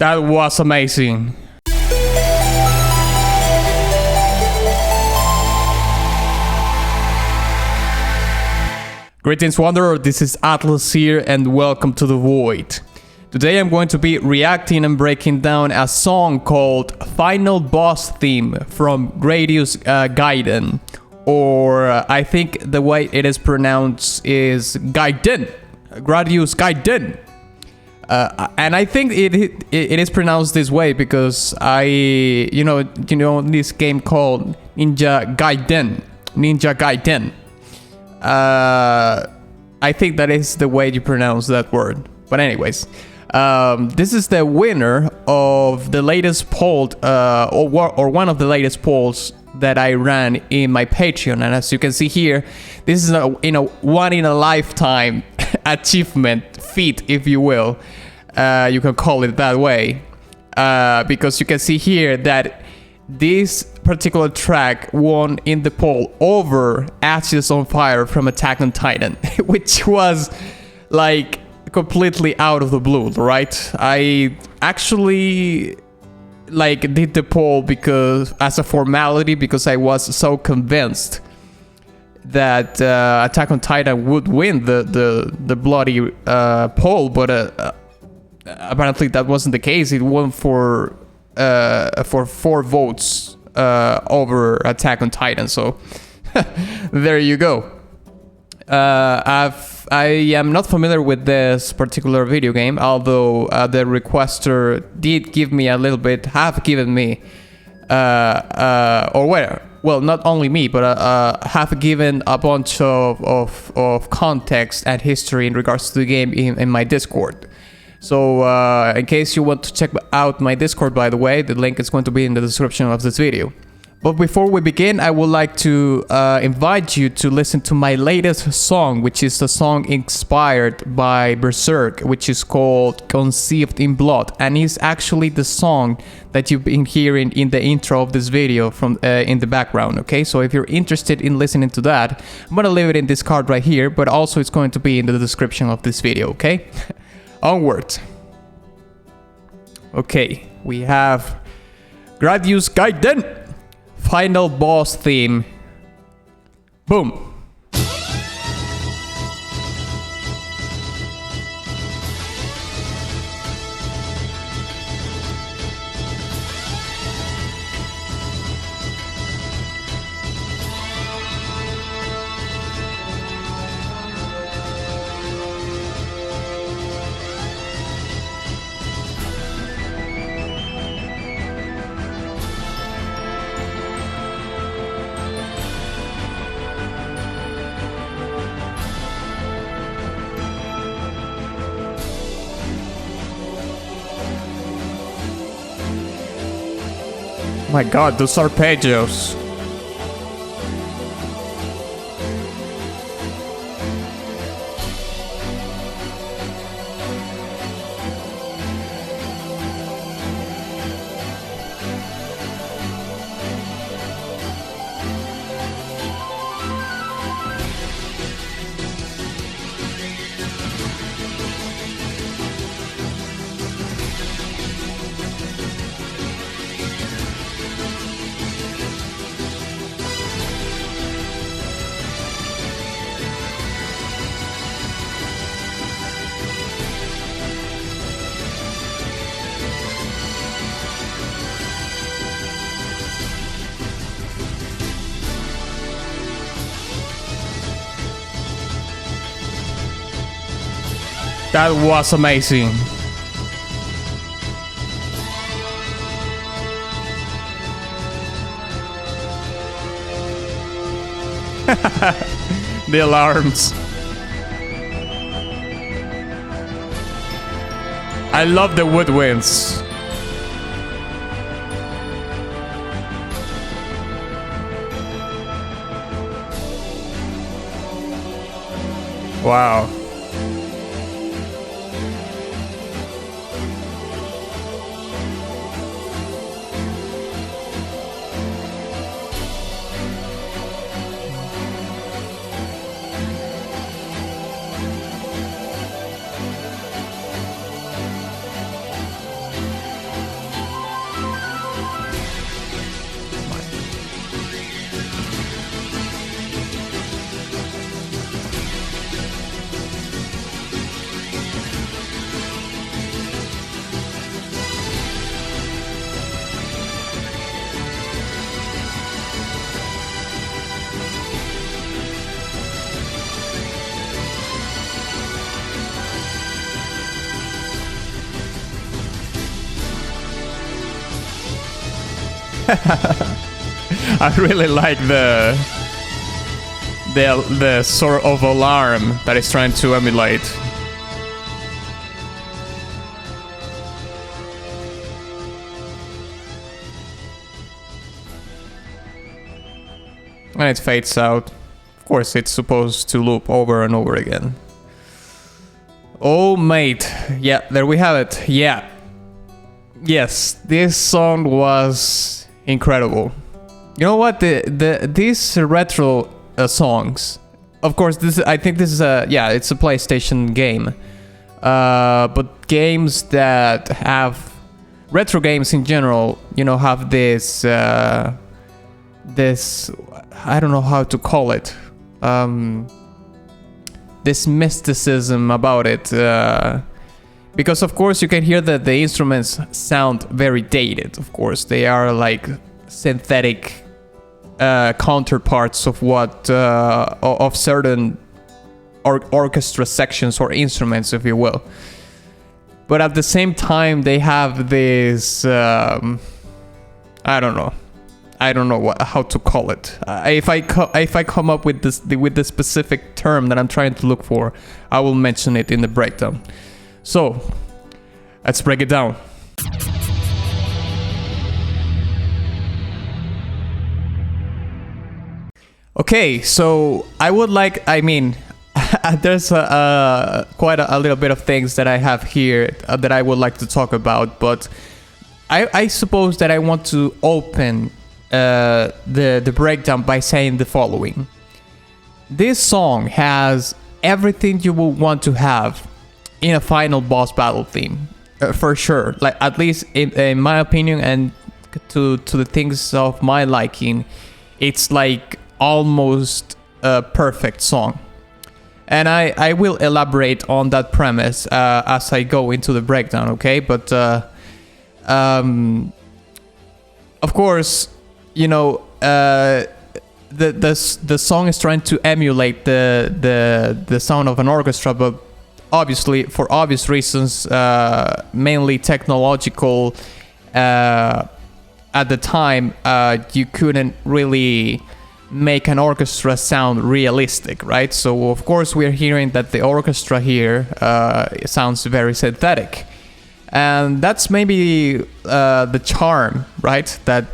That was amazing. Greetings, Wanderer. This is Atlas here, and welcome to the Void. Today I'm going to be reacting and breaking down a song called Final Boss Theme from GRADIUS Gaiden, or I think the way it is pronounced is Gaiden. GRADIUS Gaiden. And I think it is pronounced this way because you know this game called Ninja Gaiden. I think that is the way you pronounce that word. But anyways, this is the winner of the latest poll, or one of the latest polls that I ran in my Patreon. And as you can see here, this is a one in a lifetime achievement feat, if you will. You can call it that way, because you can see here that this particular track won in the poll over Ashes on Fire from Attack on Titan, which was like completely out of the blue, right? I actually did the poll because as a formality, because I was so convinced that Attack on Titan would win the bloody poll, but apparently that wasn't the case. It won for 4 votes over Attack on Titan. So there you go. I am not familiar with this particular video game, although the requester did give me a little bit, have given me, well, not only me, but have given a bunch of context and history in regards to the game in my Discord. So in case you want to check out my Discord, by the way, the link is going to be in the description of this video. But before we begin, I would like to invite you to listen to my latest song, which is a song inspired by BERSERK, which is called Conceived in Blood, and is actually the song that you've been hearing in the intro of this video from in the background. Okay, so if you're interested in listening to that, I'm gonna leave it in this card right here, but also it's going to be in the description of this video. Okay. Onward. Okay, we have GRADIUS Gaiden Final Boss Theme. Boom. My god, those arpeggios. That was amazing. The alarms. I love the Woodwinds. Wow. I really like the sort of alarm that it's trying to emulate. And it fades out. Of course, it's supposed to loop over and over again. Oh, mate. Yeah, there we have it. Yeah. Yes, this song was incredible. You know what? These retro songs. Of course, I think this is it's a PlayStation game. But games that have retro games in general, you know, have this I don't know how to call it. This mysticism about it. Because of course you can hear that the instruments sound very dated. Of course, they are like synthetic counterparts of what of certain orchestra sections or instruments, if you will. But at the same time, they have this I don't know how to call it. If I come up with the specific term that I'm trying to look for, I will mention it in the breakdown. So let's break it down. Okay, so there's quite a little bit of things that I have here that I would like to talk about, but I suppose that I want to open the breakdown by saying the following. This song has everything you will want to have in a final boss battle theme, for sure. Like, at least in my opinion, and to the things of my liking, it's like almost a perfect song. And I will elaborate on that premise as I go into the breakdown, okay? But of course, you know, the song is trying to emulate the sound of an orchestra, but obviously, for obvious reasons, mainly technological, at the time, you couldn't really make an orchestra sound realistic, right? So of course we're hearing that the orchestra here sounds very synthetic. And that's maybe the charm, right, that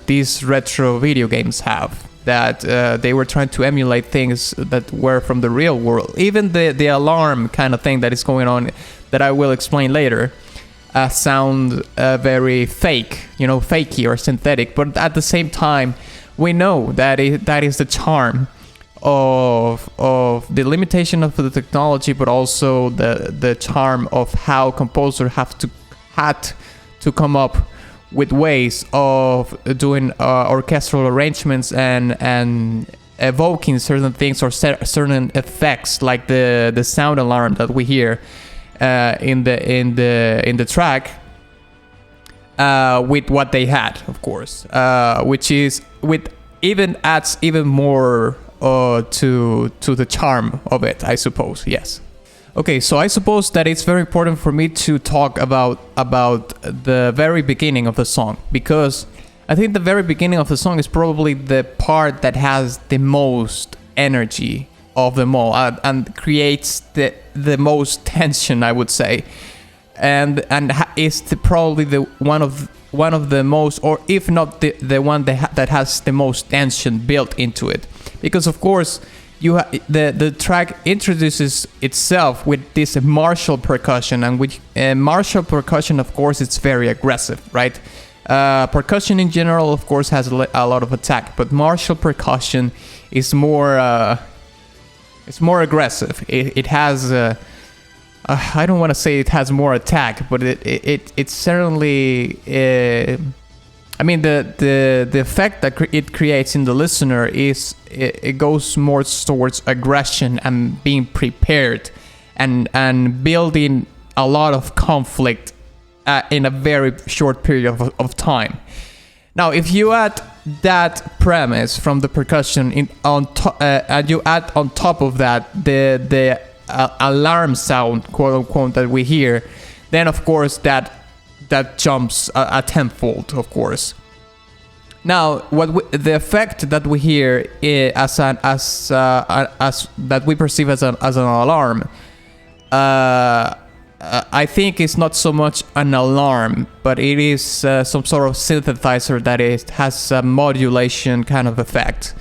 these retro video games have, that they were trying to emulate things that were from the real world. Even the alarm kind of thing that is going on, that I will explain later, sound very fake, you know, fakey or synthetic. But at the same time, we know that that is the charm of the limitation of the technology, but also the charm of how composers had to come up with ways of doing orchestral arrangements and evoking certain things or certain effects, like the sound alarm that we hear in the track, with what they had, of course, which is adds even more to the charm of it, I suppose. Yes. Okay, so I suppose that it's very important for me to talk about the very beginning of the song, because I think the very beginning of the song is probably the part that has the most energy of them all, and creates the most tension, I would say, and is probably one of the most, or if not the one that has the most tension built into it, because of course the track introduces itself with this martial percussion, and with martial percussion, of course, it's very aggressive, right? Percussion in general, of course, has a lot of attack, but martial percussion is more it's more aggressive. It has I don't want to say it has more attack, but it certainly I mean, the effect that it creates in the listener is it goes more towards aggression and being prepared and building a lot of conflict in a very short period of time. Now, if you add that premise from the percussion and you add on top of that the alarm sound, quote unquote, that we hear, then of course that jumps a tenfold, of course. Now, the effect that we hear as that we perceive as an alarm, I think it's not so much an alarm, but it is some sort of synthesizer that has a modulation kind of effect.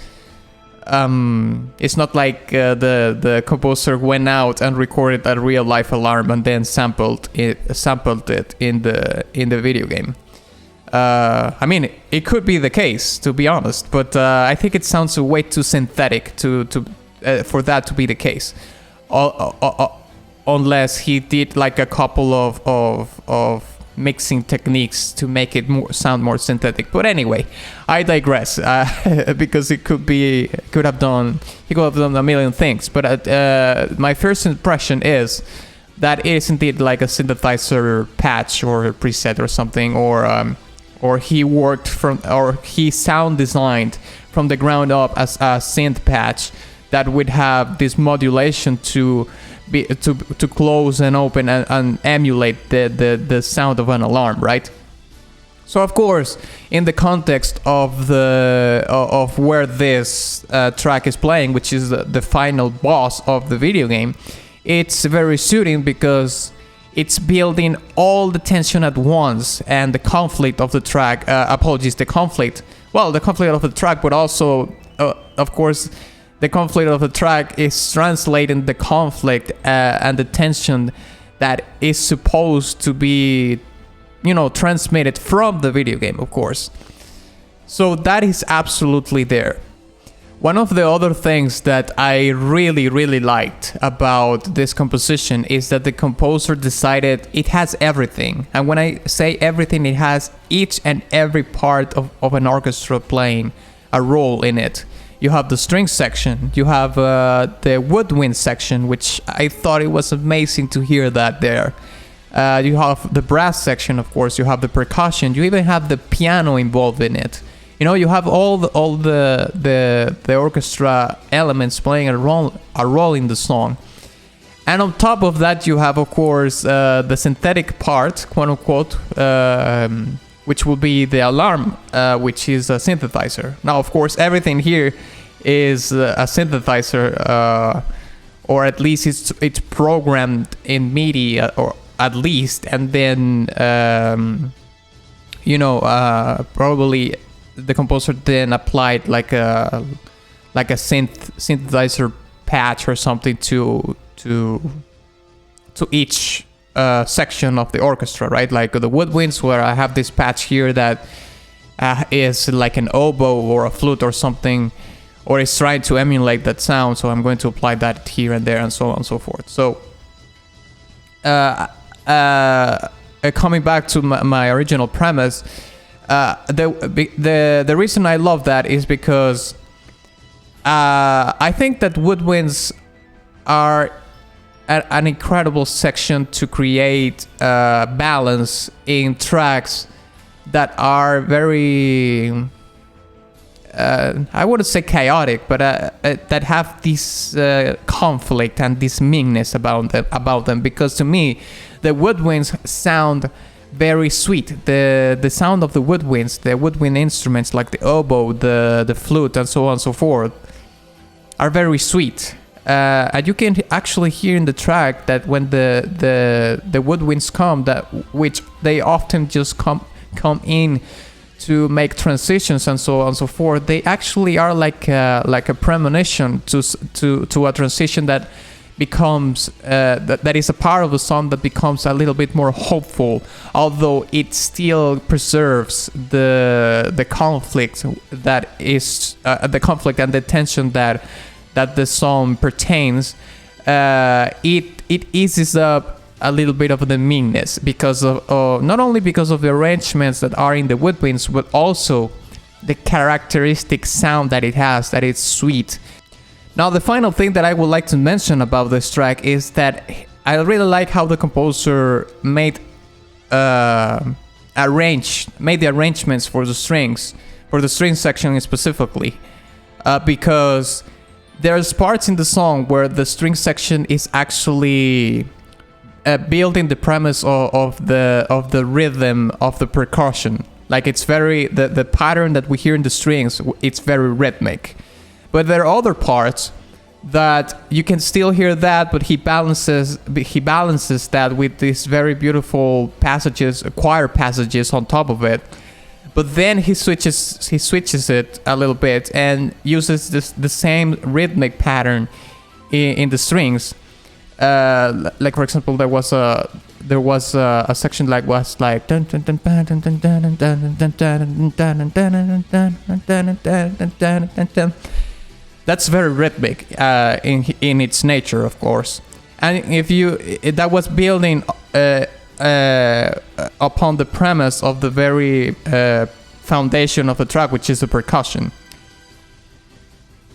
It's not like the composer went out and recorded a real life alarm and then sampled it in the video game. I mean, it could be the case, to be honest, but I think it sounds way too synthetic for that to be the case. Unless he did like a couple of mixing techniques to make it sound more synthetic. But anyway, I digress, because he could have done a million things. But my first impression is that it is indeed like a synthesizer patch or a preset or something, or he sound designed from the ground up as a synth patch that would have this modulation to close and open and emulate the sound of an alarm, right? So of course, in the context of where this track is playing, which is the final boss of the video game, it's very suiting because it's building all the tension at once and the conflict of the track. The conflict of the track, but also, of course, the conflict of the track is translating the conflict and the tension that is supposed to be, transmitted from the video game, of course. So that is absolutely there. One of the other things that I really, really liked about this composition is that the composer decided it has everything. And when I say everything, it has each and every part of an orchestra playing a role in it. You have the string section, you have the woodwind section, which I thought it was amazing to hear that there. You have the brass section, of course, you have the percussion, you even have the piano involved in it. You have all the orchestra elements playing a role in the song. And on top of that, you have, of course, the synthetic part, quote unquote, which will be the alarm, which is a synthesizer. Now, of course, everything here is a synthesizer, or at least it's programmed in MIDI, or at least, and then probably the composer then applied like a synthesizer patch or something to each section of the orchestra, right? Like the woodwinds, where I have this patch here that is like an oboe or a flute or something, or is trying to emulate that sound, so I'm going to apply that here and there and so on and so forth. So coming back to my original premise, the reason I love that is because I think that woodwinds are an incredible section to create balance in tracks that are very I wouldn't say chaotic, but that have this conflict and this meanness about them. Because to me, the woodwinds sound very sweet. The sound of the woodwinds, the woodwind instruments like the oboe, the flute, and so on and so forth, are very sweet. And you can actually hear in the track that when the woodwinds come, which they often just come in to make transitions and so on and so forth, they actually are like a premonition to a transition that becomes that is a part of the song that becomes a little bit more hopeful, although it still preserves the conflict that is the conflict and the tension that the song pertains. It eases up a little bit of the meanness because of not only because of the arrangements that are in the woodwinds, but also the characteristic sound that it has, that it's sweet. Now, the final thing that I would like to mention about this track is that I really like how the composer made the arrangements for the strings, for the string section specifically, because there's parts in the song where the string section is actually building the premise of the rhythm of the percussion. Like it's very, the pattern that we hear in the strings, it's very rhythmic. But there are other parts that you can still hear that, but he balances that with these very beautiful passages, choir passages on top of it. But then he switches it a little bit and uses the same rhythmic pattern in the strings. Like for example, there was a section like was like that's very rhythmic in its nature, of course. And that was building upon the premise of the very foundation of the track, which is the percussion.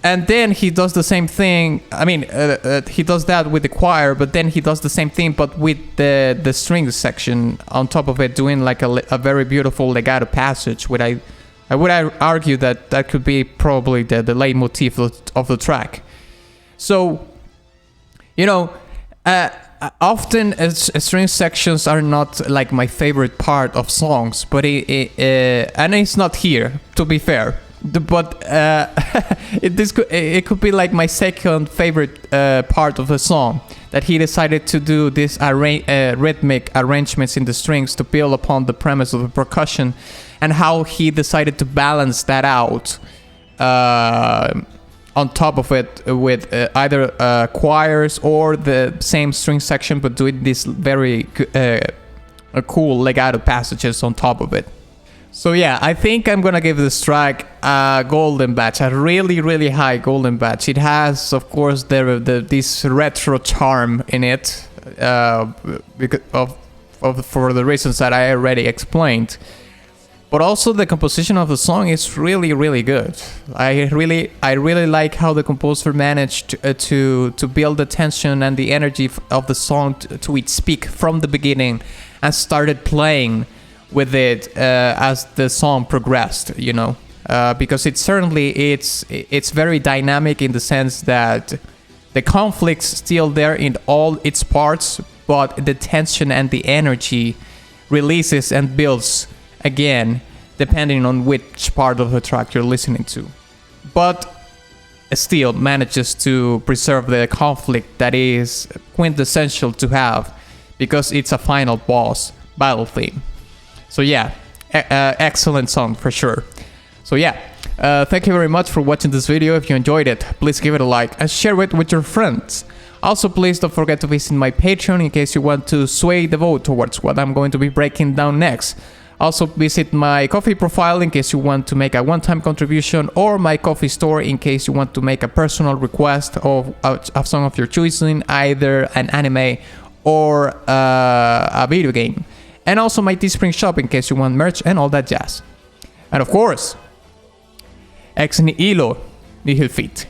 And then he does the same thing. I mean, he does that with the choir, but then he does the same thing, but with the strings section on top of it, doing like a very beautiful legato passage. I would argue that could be probably the leitmotif of the track. So, often string sections are not like my favorite part of songs, but and it's not here, to be fair. But it could be like my second favorite part of the song, that he decided to do this rhythmic arrangements in the strings to build upon the premise of the percussion, and how he decided to balance that out on top of it with either choirs or the same string section, but doing these very cool legato passages on top of it. So yeah, I think I'm gonna give this track a golden badge, a really, really high golden badge. It has, of course, this retro charm in it, because for the reasons that I already explained. But also the composition of the song is really, really good. I really like how the composer managed to build the tension and the energy of the song to its peak from the beginning, and started playing with it as the song progressed, because it's very dynamic in the sense that the conflict's still there in all its parts, but the tension and the energy releases and builds again, depending on which part of the track you're listening to. But still manages to preserve the conflict that is quintessential to have, because it's a final boss battle theme. So yeah, excellent song for sure. So yeah, thank you very much for watching this video. If you enjoyed it, please give it a like and share it with your friends. Also, please don't forget to visit my Patreon in case you want to sway the vote towards what I'm going to be breaking down next. Also, visit my Ko-fi profile in case you want to make a one-time contribution, or my Ko-fi store in case you want to make a personal request of a song of your choosing, either an anime or a video game. And also my Teespring shop in case you want merch and all that jazz. And of course, ex nihilo nihil fit.